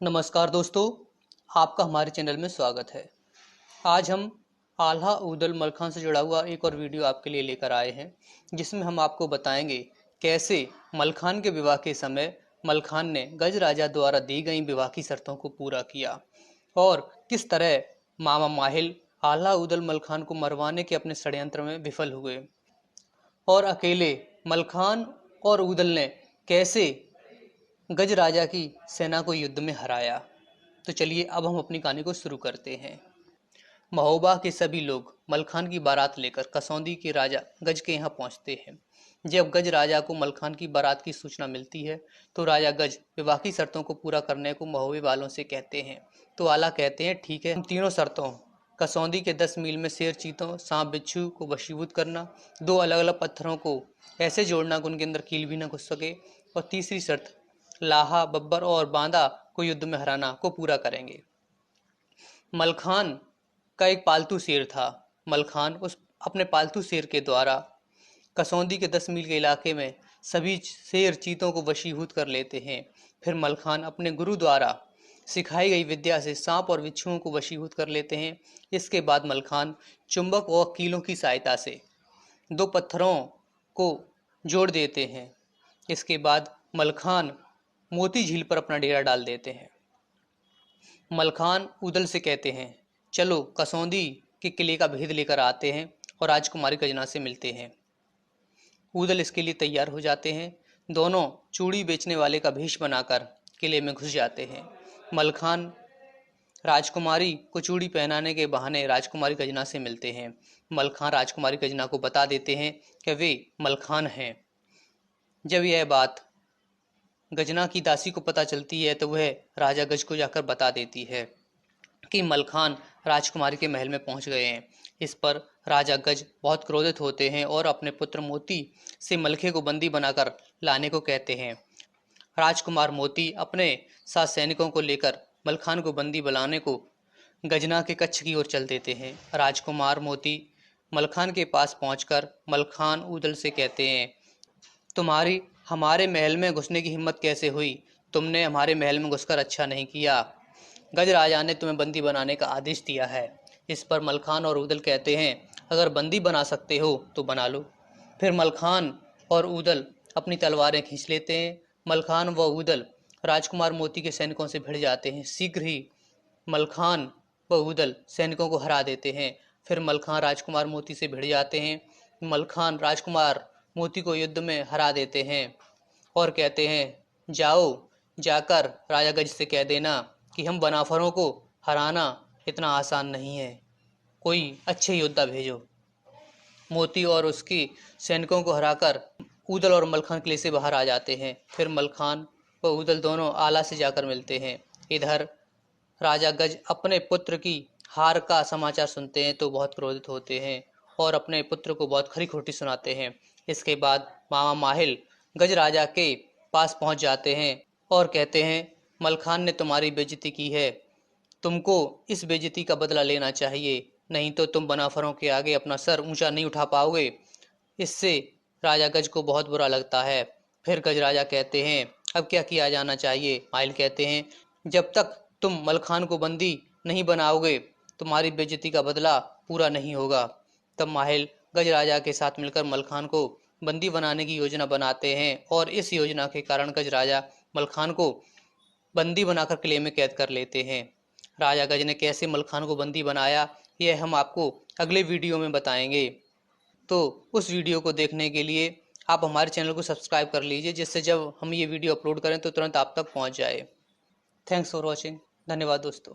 नमस्कार दोस्तों, आपका हमारे चैनल में स्वागत है। आज हम आल्हा ऊदल मलखान से जुड़ा हुआ एक और वीडियो आपके लिए लेकर आए हैं, जिसमें हम आपको बताएंगे कैसे मलखान के विवाह के समय मलखान ने गज राजा द्वारा दी गई विवाह की शर्तों को पूरा किया और किस तरह मामा माहिल आल्हा ऊदल मलखान को मरवाने के अपने षड्यंत्र में विफल हुए और अकेले मलखान और ऊदल ने कैसे गज राजा की सेना को युद्ध में हराया। तो चलिए अब हम अपनी कहानी को शुरू करते हैं। महोबा के सभी लोग मलखान की बारात लेकर कसौंदी के राजा गज के यहाँ पहुँचते हैं। जब गज राजा को मलखान की बारात की सूचना मिलती है तो राजा गज विवाह की शर्तों को पूरा करने को महोबे वालों से कहते हैं। तो आला कहते हैं ठीक है, हम तीनों शर्तों कसौंदी के 10 मील में शेर, चीतों, सांप, बिच्छू को वशीभूत करना, 2 अलग अलग पत्थरों को ऐसे जोड़ना कि उनके अंदर कील भी न घुस सके, और तीसरी शर्त लाहा, बब्बर और बांदा को युद्ध में हराना को पूरा करेंगे। मलखान का एक पालतू शेर था। मलखान उस अपने पालतू शेर के द्वारा कसौंदी के 10 मील के इलाके में सभी शेर, चीतों को वशीभूत कर लेते हैं। फिर मलखान अपने गुरु द्वारा सिखाई गई विद्या से सांप और बिच्छुओं को वशीभूत कर लेते हैं। इसके बाद मलखान चुंबक और कीलों की सहायता से 2 पत्थरों को जोड़ देते हैं। इसके बाद मलखान मोती झील पर अपना डेरा डाल देते हैं। मलखान ऊदल से कहते हैं, चलो कसौंदी के किले का भेद लेकर आते हैं और राजकुमारी गजना से मिलते हैं। ऊदल इसके लिए तैयार हो जाते हैं। दोनों चूड़ी बेचने वाले का भेष बनाकर किले में घुस जाते हैं। मलखान राजकुमारी को चूड़ी पहनाने के बहाने राजकुमारी गजना से मिलते हैं। मलखान राजकुमारी गजना को बता देते हैं कि वे मलखान हैं। जब यह बात गजना की दासी को पता चलती है तो वह राजा गज को जाकर बता देती है कि मलखान राजकुमारी के महल में पहुंच गए हैं। इस पर राजा गज बहुत क्रोधित होते हैं और अपने पुत्र मोती से मलखे को बंदी बनाकर लाने को कहते हैं। राजकुमार मोती अपने साथ सैनिकों को लेकर मलखान को बंदी बनाने को गजना के कक्ष की ओर चल देते हैं। राजकुमार मोती मलखान के पास पहुंचकर मलखान ऊदल से कहते हैं, तुम्हारी हमारे महल में घुसने की हिम्मत कैसे हुई? तुमने हमारे महल में घुसकर अच्छा नहीं किया। गज राजा ने तुम्हें बंदी बनाने का आदेश दिया है। इस पर मलखान और ऊदल कहते हैं, अगर बंदी बना सकते हो तो बना लो। फिर मलखान और ऊदल अपनी तलवारें खींच लेते हैं। मलखान व ऊदल राजकुमार मोती के सैनिकों से भिड़ जाते हैं। शीघ्र ही मलखान व ऊदल सैनिकों को हरा देते हैं। फिर मलखान राजकुमार मोती से भिड़ जाते हैं। मलखान राजकुमार मोती को युद्ध में हरा देते हैं और कहते हैं, जाओ जाकर राजा गज से कह देना कि हम बनाफरों को हराना इतना आसान नहीं है, कोई अच्छे योद्धा भेजो। मोती और उसकी सैनिकों को हराकर ऊदल और मलखान किले से बाहर आ जाते हैं। फिर मलखान व ऊदल दोनों आला से जाकर मिलते हैं। इधर राजा गज अपने पुत्र की हार का समाचार सुनते हैं तो बहुत क्रोधित होते हैं और अपने पुत्र को बहुत खरी खोटी सुनाते हैं। इसके बाद मामा माहिल गज राजा के पास पहुंच जाते हैं और कहते हैं, मलखान ने तुम्हारी बेइज्जती की है, तुमको इस बेइज्जती का बदला लेना चाहिए, नहीं तो तुम बनाफरों के आगे अपना सर ऊंचा नहीं उठा पाओगे। इससे राजा गज को बहुत बुरा लगता है। फिर गज राजा कहते हैं, अब क्या किया जाना चाहिए? माहिल कहते हैं, जब तक तुम मलखान को बंदी नहीं बनाओगे तुम्हारी बेइज्जती का बदला पूरा नहीं होगा। तब माहिल गज राजा के साथ मिलकर मलखान को बंदी बनाने की योजना बनाते हैं और इस योजना के कारण गज राजा मलखान को बंदी बनाकर किले में कैद कर लेते हैं। राजा गज ने कैसे मलखान को बंदी बनाया यह हम आपको अगले वीडियो में बताएंगे। तो उस वीडियो को देखने के लिए आप हमारे चैनल को सब्सक्राइब कर लीजिए, जिससे जब हम ये वीडियो अपलोड करें तो तुरंत आप तक पहुंच जाए। Thanks for watching. धन्यवाद दोस्तों।